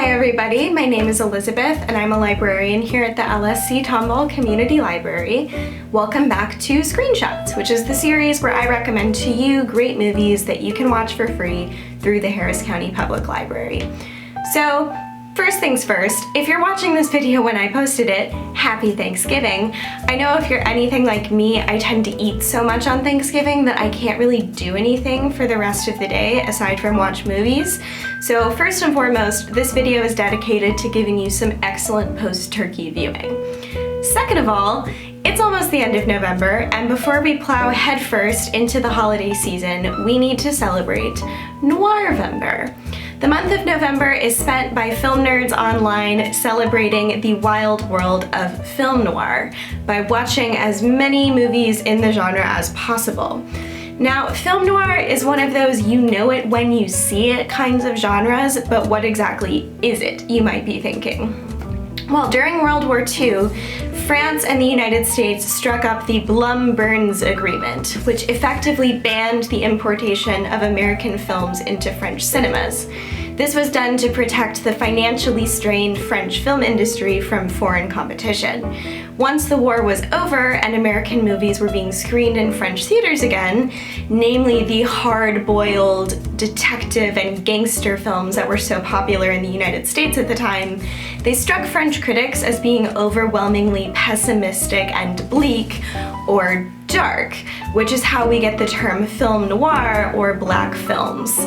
Hi everybody, my name is Elizabeth and I'm a librarian here at the LSC Tomball Community Library. Welcome back to Screenshots, which is the series where I recommend to you great movies that you can watch for free through the Harris County Public Library. So, first things first, if you're watching this video when I posted it, happy Thanksgiving. I know if you're anything like me, I tend to eat so much on Thanksgiving that I can't really do anything for the rest of the day aside from watch movies. So first and foremost, this video is dedicated to giving you some excellent post-turkey viewing. Second of all, it's almost the end of November, and before we plow headfirst into the holiday season, we need to celebrate Noirvember. The month of November is spent by film nerds online celebrating the wild world of film noir by watching as many movies in the genre as possible. Now, film noir is one of those you know it when you see it kinds of genres, but what exactly is it, you might be thinking? Well, during World War II, France and the United States struck up the Blum-Burns Agreement, which effectively banned the importation of American films into French cinemas. This was done to protect the financially strained French film industry from foreign competition. Once the war was over and American movies were being screened in French theaters again, namely the hard-boiled detective and gangster films that were so popular in the United States at the time, they struck French critics as being overwhelmingly pessimistic and bleak, or dark, which is how we get the term film noir or black films.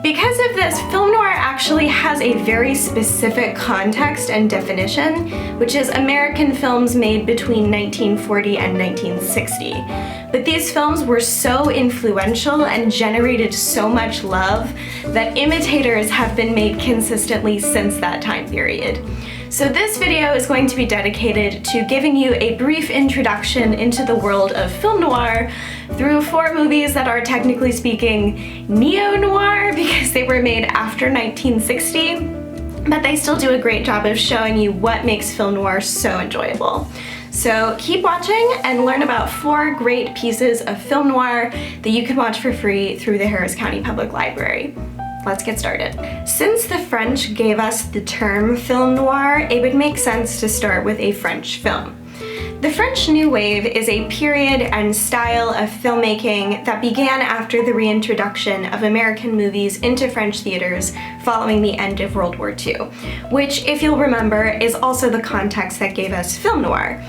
Because of this, film noir actually has a very specific context and definition, which is American films made between 1940 and 1960. But these films were so influential and generated so much love that imitators have been made consistently since that time period. So this video is going to be dedicated to giving you a brief introduction into the world of film noir through 4 movies that are, technically speaking, neo-noir because they were made after 1960, but they still do a great job of showing you what makes film noir so enjoyable. So keep watching and learn about 4 great pieces of film noir that you can watch for free through the Harris County Public Library. Let's get started. Since the French gave us the term film noir, it would make sense to start with a French film. The French New Wave is a period and style of filmmaking that began after the reintroduction of American movies into French theaters following the end of World War II, which, if you'll remember, is also the context that gave us film noir.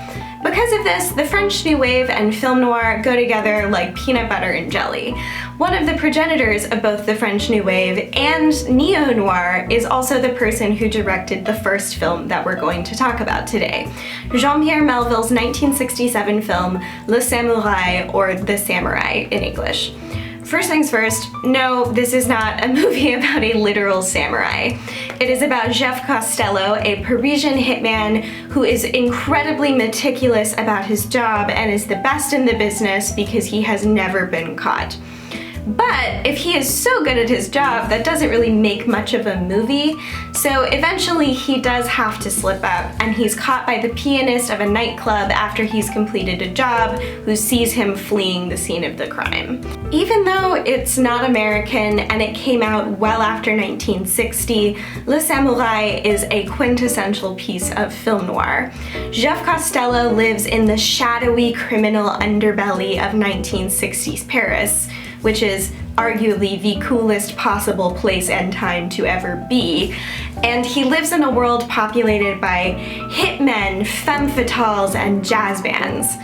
Because of this, the French New Wave and film noir go together like peanut butter and jelly. One of the progenitors of both the French New Wave and neo-noir is also the person who directed the first film that we're going to talk about today, Jean-Pierre Melville's 1967 film Le Samouraï, or The Samurai in English. First things first, no, this is not a movie about a literal samurai. It is about Jeff Costello, a Parisian hitman who is incredibly meticulous about his job and is the best in the business because he has never been caught. But if he is so good at his job, that doesn't really make much of a movie, so eventually he does have to slip up, and he's caught by the pianist of a nightclub after he's completed a job, who sees him fleeing the scene of the crime. Even though it's not American and it came out well after 1960, Le Samouraï is a quintessential piece of film noir. Jeff Costello lives in the shadowy criminal underbelly of 1960s Paris, which is arguably the coolest possible place and time to ever be. And he lives in a world populated by hitmen, femme fatales, and jazz bands.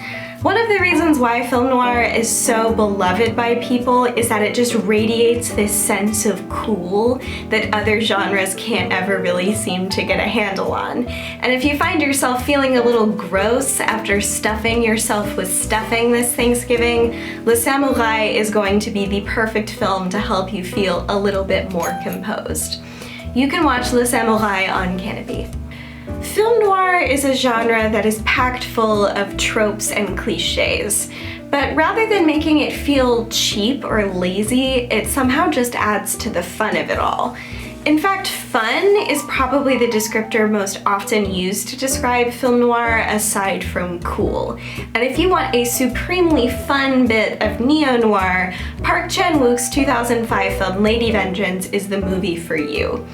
One of the reasons why film noir is so beloved by people is that it just radiates this sense of cool that other genres can't ever really seem to get a handle on. And if you find yourself feeling a little gross after stuffing yourself with stuffing this Thanksgiving, Le Samouraï is going to be the perfect film to help you feel a little bit more composed. You can watch Le Samouraï on Hanabi. Film noir is a genre that is packed full of tropes and cliches, but rather than making it feel cheap or lazy, it somehow just adds to the fun of it all. In fact, fun is probably the descriptor most often used to describe film noir aside from cool. And if you want a supremely fun bit of neo-noir, Park Chan-wook's 2005 film Lady Vengeance is the movie for you.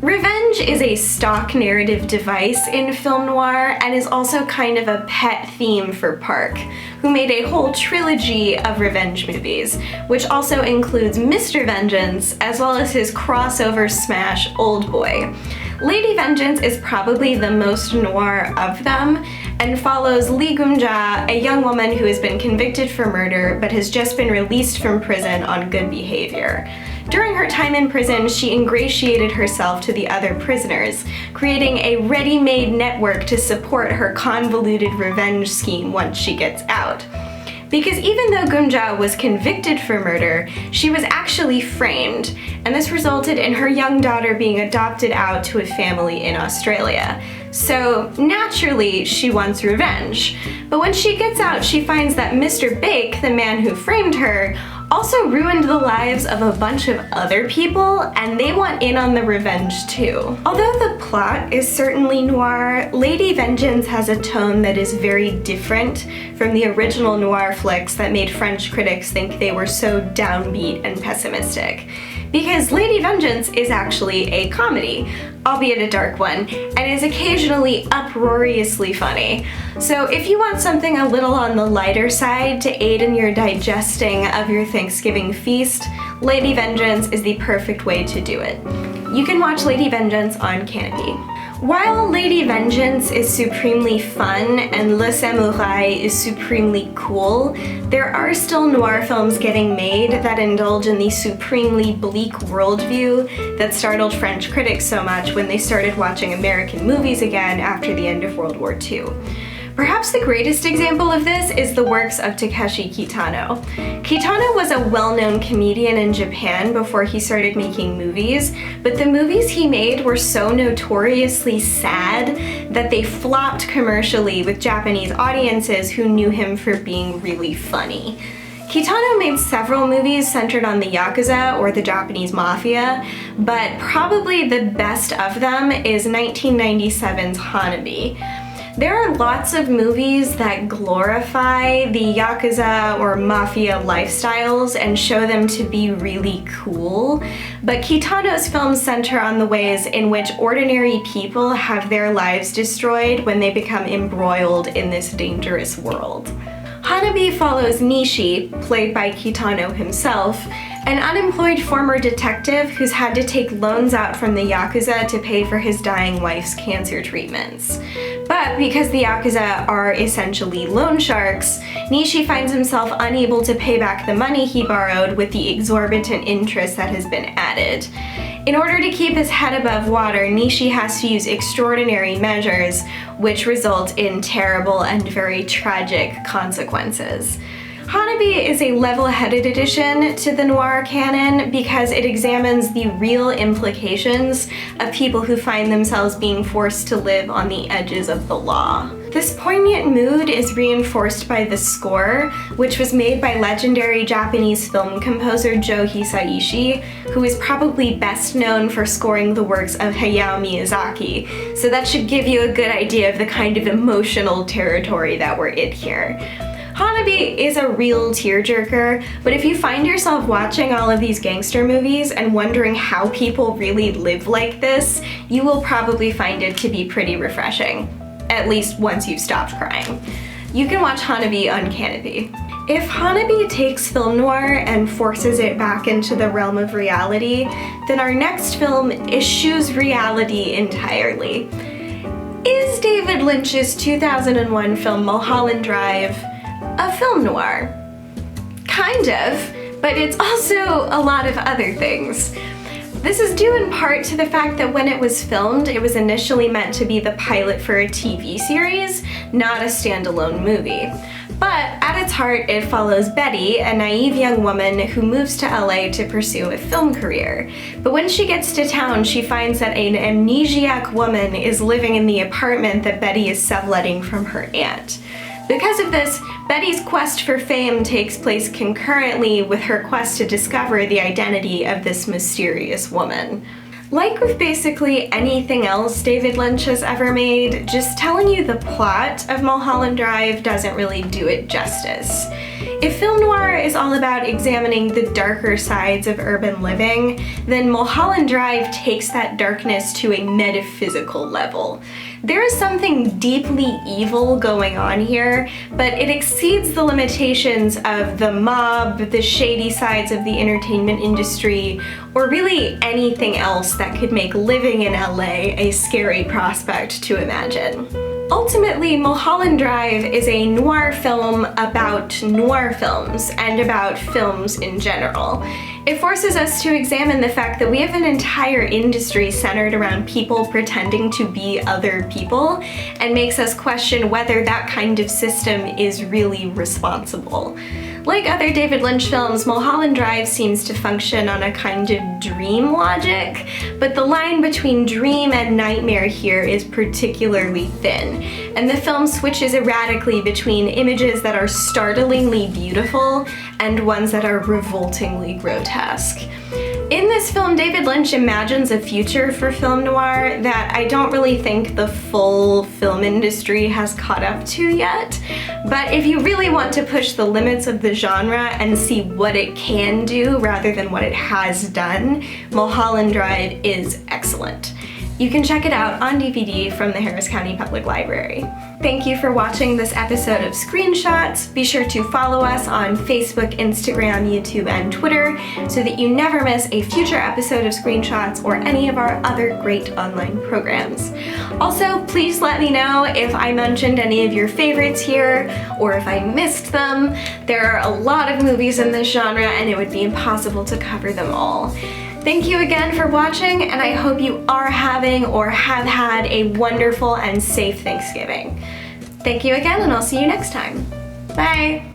Revenge is a stock narrative device in film noir and is also kind of a pet theme for Park, who made a whole trilogy of revenge movies, which also includes Mr. Vengeance as well as his crossover smash Old Boy. Lady Vengeance is probably the most noir of them and follows Lee Gum-ja, a young woman who has been convicted for murder but has just been released from prison on good behavior. During her time in prison, she ingratiated herself to the other prisoners, creating a ready-made network to support her convoluted revenge scheme once she gets out. Because even though Gum-ja was convicted for murder, she was actually framed, and this resulted in her young daughter being adopted out to a family in Australia. So naturally, she wants revenge. But when she gets out, she finds that Mr. Bake, the man who framed her, also ruined the lives of a bunch of other people, and they want in on the revenge too. Although the plot is certainly noir, Lady Vengeance has a tone that is very different from the original noir flicks that made French critics think they were so downbeat and pessimistic. Because Lady Vengeance is actually a comedy, albeit a dark one, and is occasionally uproariously funny. So if you want something a little on the lighter side to aid in your digesting of your Thanksgiving feast, Lady Vengeance is the perfect way to do it. You can watch Lady Vengeance on Hanabi. While Lady Vengeance is supremely fun and Le Samouraï is supremely cool, there are still noir films getting made that indulge in the supremely bleak worldview that startled French critics so much when they started watching American movies again after the end of World War II. Perhaps the greatest example of this is the works of Takeshi Kitano. Kitano was a well-known comedian in Japan before he started making movies, but the movies he made were so notoriously sad that they flopped commercially with Japanese audiences who knew him for being really funny. Kitano made several movies centered on the Yakuza or the Japanese Mafia, but probably the best of them is 1997's Hanabi. There are lots of movies that glorify the Yakuza or Mafia lifestyles and show them to be really cool, but Kitano's films center on the ways in which ordinary people have their lives destroyed when they become embroiled in this dangerous world. Hanabi follows Nishi, played by Kitano himself, an unemployed former detective who's had to take loans out from the Yakuza to pay for his dying wife's cancer treatments. But because the Yakuza are essentially loan sharks, Nishi finds himself unable to pay back the money he borrowed with the exorbitant interest that has been added. In order to keep his head above water, Nishi has to use extraordinary measures, which result in terrible and very tragic consequences. Hanabi is a level-headed addition to the noir canon because it examines the real implications of people who find themselves being forced to live on the edges of the law. This poignant mood is reinforced by the score, which was made by legendary Japanese film composer Joe Hisaishi, who is probably best known for scoring the works of Hayao Miyazaki, so that should give you a good idea of the kind of emotional territory that we're in here. Hanabi is a real tearjerker, but if you find yourself watching all of these gangster movies and wondering how people really live like this, you will probably find it to be pretty refreshing, at least once you've stopped crying. You can watch Hanabi on Hanabi. If Hanabi takes film noir and forces it back into the realm of reality, then our next film eschews reality entirely. Is David Lynch's 2001 film Mulholland Drive a film noir? Kind of, but it's also a lot of other things. This is due in part to the fact that when it was filmed, it was initially meant to be the pilot for a TV series, not a standalone movie. But at its heart, it follows Betty, a naive young woman who moves to LA to pursue a film career. But when she gets to town, she finds that an amnesiac woman is living in the apartment that Betty is subletting from her aunt. Because of this, Betty's quest for fame takes place concurrently with her quest to discover the identity of this mysterious woman. Like with basically anything else David Lynch has ever made, just telling you the plot of Mulholland Drive doesn't really do it justice. If film noir is all about examining the darker sides of urban living, then Mulholland Drive takes that darkness to a metaphysical level. There is something deeply evil going on here, but it exceeds the limitations of the mob, the shady sides of the entertainment industry, or really anything else that could make living in LA a scary prospect to imagine. Ultimately, Mulholland Drive is a noir film about noir films and about films in general. It forces us to examine the fact that we have an entire industry centered around people pretending to be other people, and makes us question whether that kind of system is really responsible. Like other David Lynch films, Mulholland Drive seems to function on a kind of dream logic, but the line between dream and nightmare here is particularly thin, and the film switches erratically between images that are startlingly beautiful and ones that are revoltingly grotesque. In this film, David Lynch imagines a future for film noir that I don't really think the full film industry has caught up to yet. But if you really want to push the limits of the genre and see what it can do rather than what it has done, Mulholland Drive is excellent. You can check it out on DVD from the Harris County Public Library. Thank you for watching this episode of Screenshots. Be sure to follow us on Facebook, Instagram, YouTube, and Twitter so that you never miss a future episode of Screenshots or any of our other great online programs. Also, please let me know if I mentioned any of your favorites here or if I missed them. There are a lot of movies in this genre and it would be impossible to cover them all. Thank you again for watching, and I hope you are having or have had a wonderful and safe Thanksgiving. Thank you again, and I'll see you next time. Bye!